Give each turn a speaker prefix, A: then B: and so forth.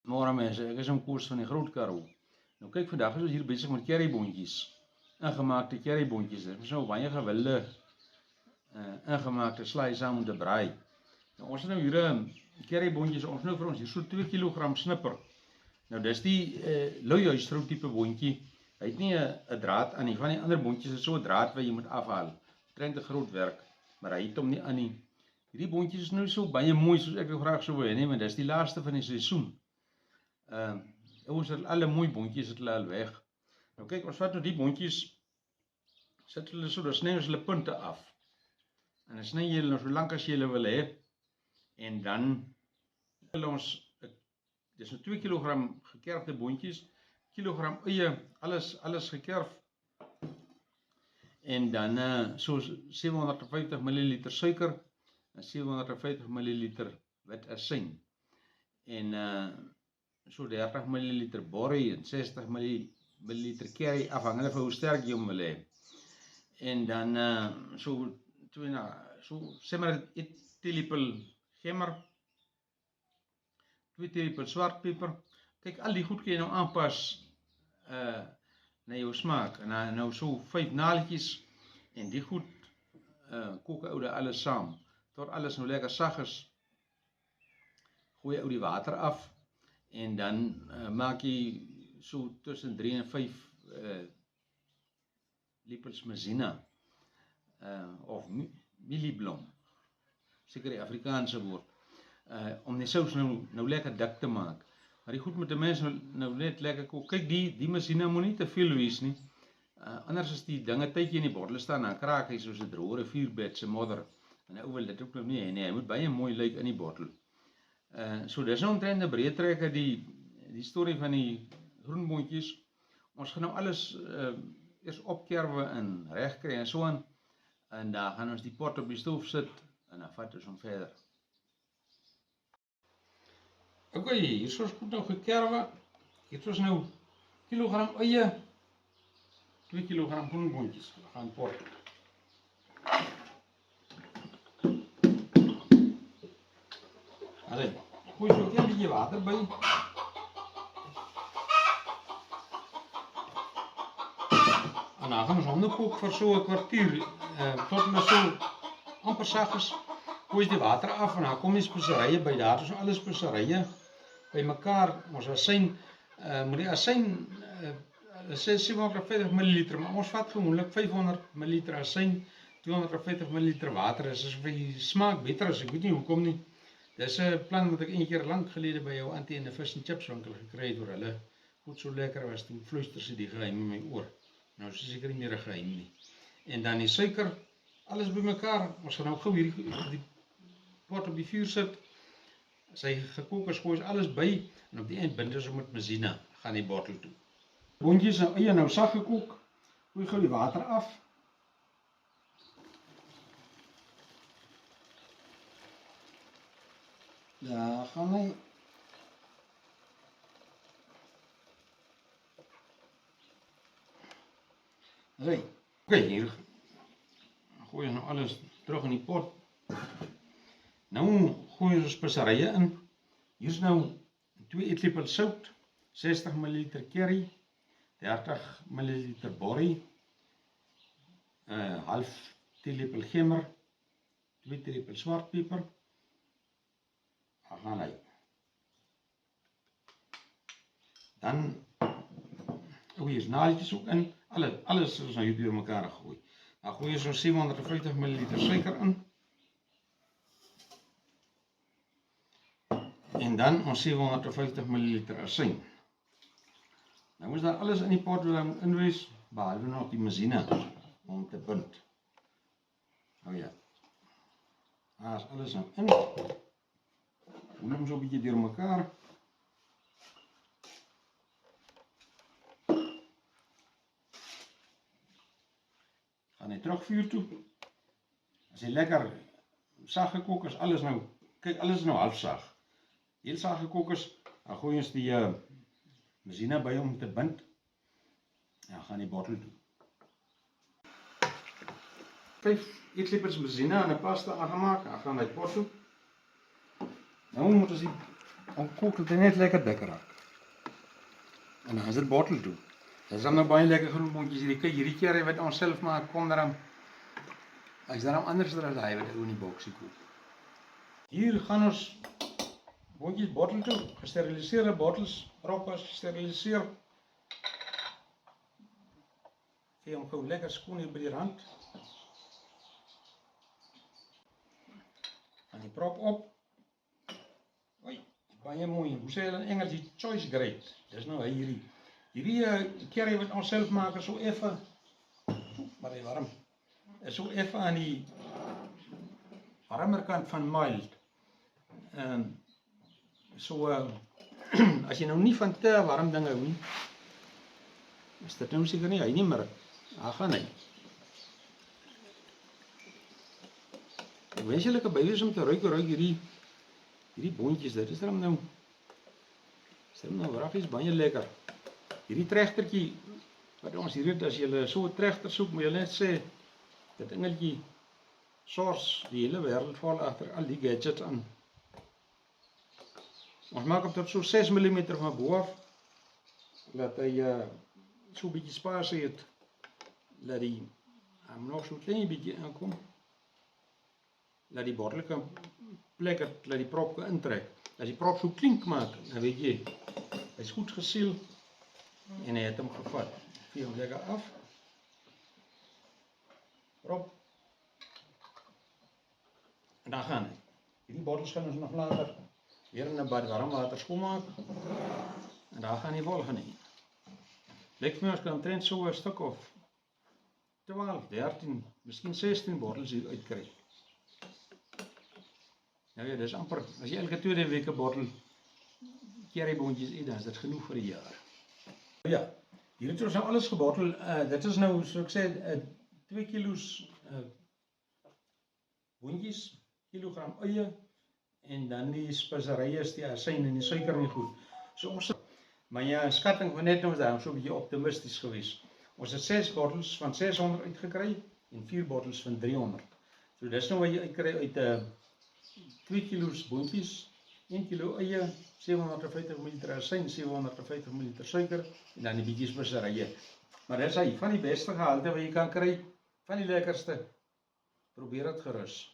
A: Môre mense, ek is in Koos van die Groot Karoo. Nou kyk, vandag is ons hier besig met curryboontjies. Ingemaakte curryboontjies. Dit is nou baie gewilde ingemaakte slaai saam met 'n braai. Nou ons het nou hier 'n curryboontjies, ons nou vir ons hier so 2 kg snipper. Nou dis die luihuisvrou tipe boontjie. Hy het nie 'n draad aan nie. Van die ander boontjies is so 'n draad wat jy moet afhaal. Trend 'n groot werk, maar hy het hom nie aan nie. Hierdie boontjies is nou so baie mooi soos ek graag sou wou hê, nee, maar dis die laaste van die seisoen. Ons het alle mooi boontjies het hulle al weg. Nou kyk, ons vat nou die boontjies, sit hulle so, dan sny ons hulle punte af. En dan sny jy hulle nou so lank as jy hulle wil hê. En dan hulle ons, dis nou 2 kg gekerfde boontjies, kilogram eie, alles gekerf. En dan so 750 ml suiker en 750 ml wit asyn. En so 30 ml borrie en 60 ml curry, afhangende van hoe sterk jy hom wil hê. En dan so sê maar 1 teelepel gemmer, 2 teelepel swartpeper. Kyk, al die goed kan jy nou aanpas na jou smaak. En nou so 5 naaltjies en die goed kook ou dit alles saam tot alles nou lekker sag is. Gooi ou die water af en dan maak jy so tussen 3 en 5 lepels maizena of mielieblom, seker die Afrikaanse woord, om die sous nou lekker dik te maak. Maar die goed met die mens nou net lekker kook. Kyk, die maizena moet nie te veel wees nie. Anders as die dinge tydjie in die bottel staan, dan kraak hy soos 'n droë rivierbed se modder. En ou wil dit ook nou nie hê nie. Hy moet baie mooi lyk in die bottel. So dis nou omtrent 'n breë trekker die storie van die groenboontjies. Ons gaan nou alles eers opkerwe en reg kry en so aan. En dan gaan ons die pot op die stoof sit en dan vat ons hom verder. Ok, hier is ons goed nou gekerwe. Hier is ons nou kilogram eie, 2 kg groenboontjies. We gaan pot. Allee, gooi so 'n klein bietjie water by. En dan gaan ons hom nou kook vir so 'n kwartier, tot hulle so amper sag is. Gooi die water af en dan kom die speserye by. Daar is alle speserye by mekaar. Ons asyn, moet die asyn 750 ml, maar ons vat gewoonlik 500 ml asyn, 250 ml water. Dis vir die smaak beter as, ek weet nie hoekom nie. Dis 'n plan wat ek een keer lank gelede by jou auntie in 'n fish and chips winkel gekry het, oor hulle goed so lekker was. Toe fluister sy die geheim in my oor. Nou is seker nie meer 'n geheim nie. En dan die suiker, alles by mekaar. Ons gaan nou gou die pot op die vuur sit. As hy gekook is, gooi alles by en op die eind bind ons met maizena, gaan die bottel toe. Boontjies nou eie nou sag gekook. Gooi gou die water af. Daar gaan hy. Ok, hier gooi ons nou alles terug in die pot. Nou gooi ons speserye in. Hier is nou 2 eetlepel sout, 60 ml curry, 30 ml borrie, half teelepel gemmer, 2 teelepel swartpeper. Daar gaan hy. Dan hier is naaltjies ook in. Alles is nou hier deur mekaar gegooi. Dan gooi jy so 750 ml suiker in. En dan ons 750 ml asyn. Nou is daar alles in die pot wat in wees, behalwe nog die maizena om te bind. Nou ja. Daar is alles nou in. Gooi hom so 'n bietjie deur mekaar. Gaan hy terug vuur toe. As hy lekker sag gekook is, alles nou, kyk, alles is nou half sag. Heel sag gekook is, dan gooi ons die maizena by om te bind. En dan gaan die bottel toe. 5 eetlepels maizena en 'n pasta aangemaak, dan gaan hy pot toe. Nou moet ons die Dan kook dit net lekker dik raak. En dan is dit bottel toe. Dit is dan nou baie lekker groenboontjies hierdie keer wat ons self maak kom daarom. As daarom anders as daai wat in die boksie koop. Hier gaan ons boontjies bottel toe, gesteriliseerde bottels, proppers gesteriliseer. Gee hom gou lekker skoon hier by die rand. En die prop op. Oei, baie mooi. Hoe sê hulle in Engels die choice grade. Dis nou hierdie. Hierdie curry wat ons self maak is so effe, maar hy warm. Is so effe aan die warmer kant van mild. So as jy nou nie van te warm dinge hou nie, is dit nou seker nie hy nie, maar gaan hy. Wenselike bywys om te ruik hierdie boontjies, dit is dan nou wraggies baie lekker. Hierdie trechtertjie wat ons hier het, as jy so 'n trechter soek, moet jy net sê dit engeltjie source die hele wêreld val agter al die gadgets aan. Ons maak op tot so 6 mm van bo af, dat hy so 'n bietjie spasie het, dat die nog so klein bietjie aankom, dat die bottel kan plek het, dat die prop kan intrek. As die prop so klink maak, dan weet jy, hy is goed gesiel en hy het hom gevat. Vee hom lekker af. Prop. En dan gaan hy. Hierdie bottels gaan ons nog later weer in 'n bad warm water skoonmaak. En daar gaan die volgende in. Lyk vir my ons kan omtrent so 'n stuk of 12, 13, miskien 16 bottels hier uitkry. Nou ja, dis amper, as jy elke tweede week 'n bottel curryboontjies eet, dan is dit genoeg vir 'n jaar. Ja, hier het ons nou alles gebottel. Dit is nou, so ek sê, 2 kilos boontjies, kilogram eie, en dan die speserye, die asyn en die suiker en goed. So ons, my skatting van net nou is daarom so 'n bietjie optimisties gewees. Ons het 6 bottels van 600 uitgekry en 4 bottels van 300. So dis nou wat jy uitkry uit 2 kilos boontjies, 1 kilo eie, 750 ml asyn, 750 ml suiker en dan die bietjie speserye. Maar dis hy van die beste gehalte wat jy kan kry, van die lekkerste. Probeer dit gerus.